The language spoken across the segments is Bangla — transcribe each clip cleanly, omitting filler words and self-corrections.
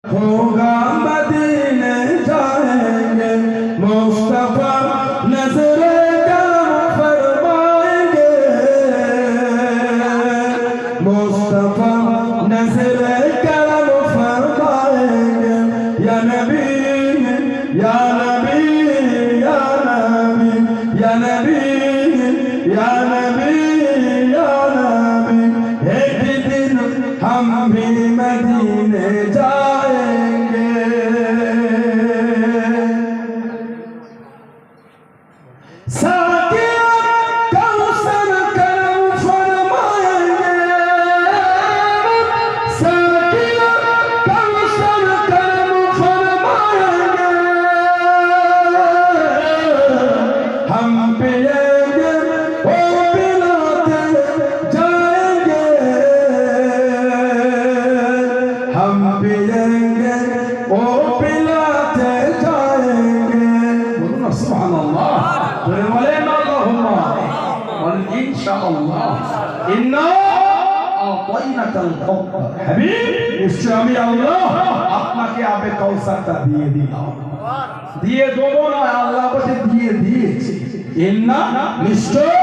होगा मदीने जाएंगे मुस्तफा नजरे करम फरमाएंगे मुस्तफा नजरे करम फरमाएंगे या नबी या नबी या नबी या नबी या नबी या नबी एक दिन हम भी मदीने जाएंगे साकिया कौसर करम फरमाएंगे साकिया कौसर करम फरमाएंगे हम पिएंगे ओ पिलाते जाएंगे हम पिएंगे ओ पिलाते जाएंगे बोलो सुभान अल्लाह बोले अल्लाहुम्मा और इंशाअल्लाह इन्ना আতাইনাকাল কাউসার হাবিব নিশ্চয় আমি আল্লাহ আপনাকে আবে কাউসারটা দিয়ে দিলাম দিয়ে দেবো না আল্লাহ বলে দিয়ে দিয়েছি ইন্না নিশ্চয়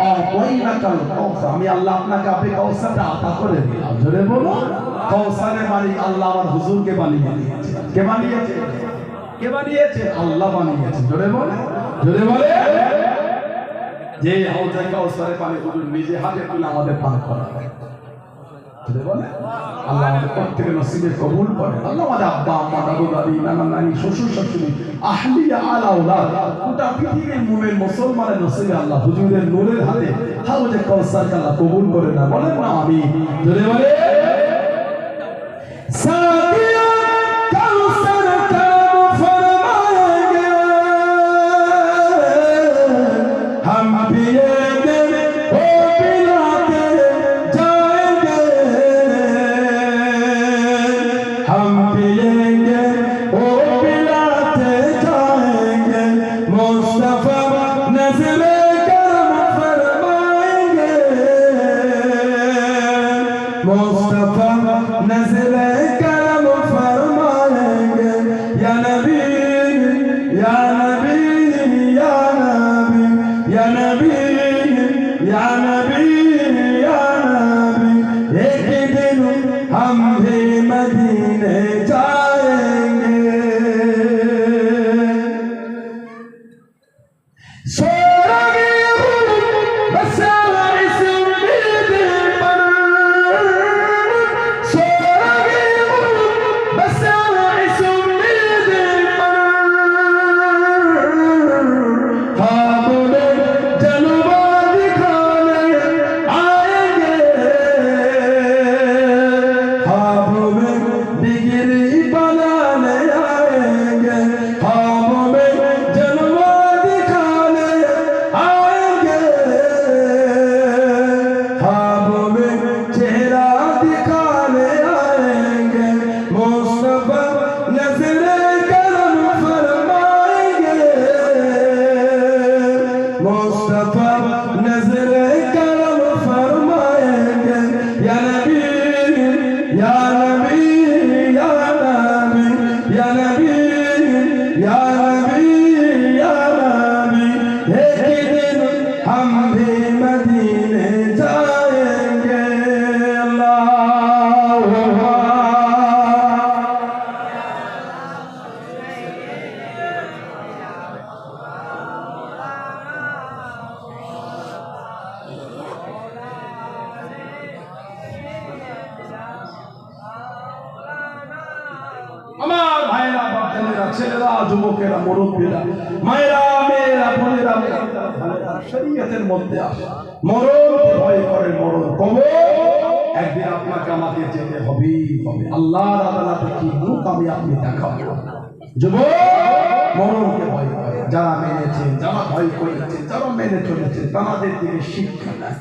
আতাইনাকাল কাউসার আমি আল্লাহ আপনাকে আবে কাউসারটা আতা করে দিলাম জোরে বলো কাউসারের মালিক আল্লাহ আমার হুজুরকে বানিয়ে দিয়েছে কে বানিয়েছে কে বানিয়েছে আল্লাহ বানিয়েছে জোরে বলে যে হাউজে কাউসারের পানি হুজুর নিজে হাতে তুলে আমাদের পান করাবে জোরে বলে আল্লাহ আমাদের প্রত্যেকের নসিবে কবুল করে আল্লাহ আমাদের আব্বা আম্মা দাদু দাদি নানা নানি শ্বশুর শাশুড়ি আহলিয়া আলা আওলাদ গোটা পৃথিবীর মুমিন মুসলমানের নসিবে আল্লাহ হুজুরের নূরের হাতে হাউজে কাউসারকে আল্লাহ কবুল করে না বলেন না আমিন জোরে বলে সাকিয়া কাউসার করম ফরমাएंगे हम पिएंगे ओ पिलाते जाएंगे हम पिएंगे ओ पिलाते जाएंगे मुस्तफा नजरे करम फरमाएंगे मुस्तफा नजरे करम फरमाएंगे या नबी या नबी या नबी या नबी या नबी या नबी एक दिन हम भी मदीने जाएंगे मुस्तफा नजरे करम फरमाएंगे या नबी या नबी या नबी या नबी या नबी या नबी एक दिन हम भी मदीने जाएंगे अल्लाहुम्मा আমার ভাইরা বাচ্চারা ছেলেরা যুবকেরা মুরব্বীরা মায়েরা মেয়েরা বোনেরা শরীয়তের মধ্যে আসে মরণ ভয় করে মরণ কবে একদিন আপনাকে আমাকে যেতে হবে আল্লাহর আদালতে কি মুখ আপনি দেখাবো যুবক মরণকে ভয় করে যারা মেনেছেন যারা ভয় করেছেন যারা মেনে চলেছেন তাদের দিকে শিক্ষা নেয়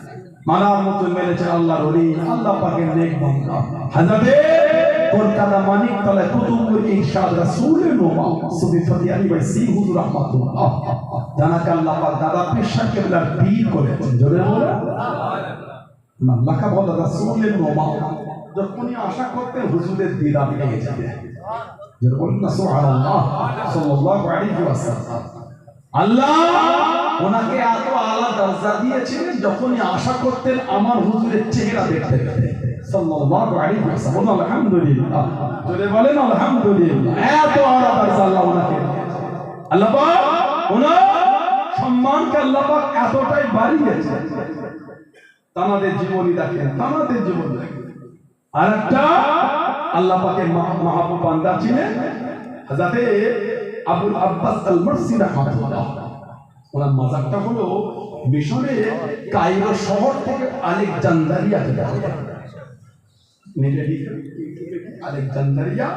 মানার মতো মেনেছেন আল্লাহর ওলি আল্লাহ পাকের নেক বান্দা হযরতে কলকাতা মানিকতলা কুতুবুল ইরশাদ রাসূলের নোমা সুফি ফতি আলী ভাই সিং হুজুর রাহমাতুল্লাহ জানাকে আল্লাহ পাক দাদা পীর শাহ কেবলার পীর করেছেন জোরে বলে আল্লাহ কা বলা রাসূলের নোমা যখনই আশা করতেন হুজুরের দিদার পেয়ে যাবে। যেরকম না সুবহানাল্লাহ সাল্লাল্লাহু আলাইহি ওয়াসাল্লাম, আল্লাহ ওনাকে এত আলা দরজা দিয়েছিলেন যখনই আশা করতেন আমার হুজুরের চেহারা দেখতে পেতেন সাল্লাল্লাহু আলাইহি ওয়াসাল্লাম। আলহামদুলিল্লাহ, জোরে বলেন আলহামদুলিল্লাহ। এত আলা দরজা আল্লাহ ওনাকে, আল্লাহ পাক ওনার সম্মানকে আল্লাহ পাক এতটাই বাড়িয়েছে। তানাদের জীবনী দেখেন, তানাদের জীবন দেখেন। আর একটা আল্লাহ পাকের মাহবুব বান্দা ছিলেন হযরতে আবুল আব্বাস আল মুরসি রাহমাতুল্লাহ। ওনার মাজারটা হলো মিশরের কায়রো শহর থেকে আলেকজান্দ্রিয়া থেকে, আলেকজান্দ্রিয়া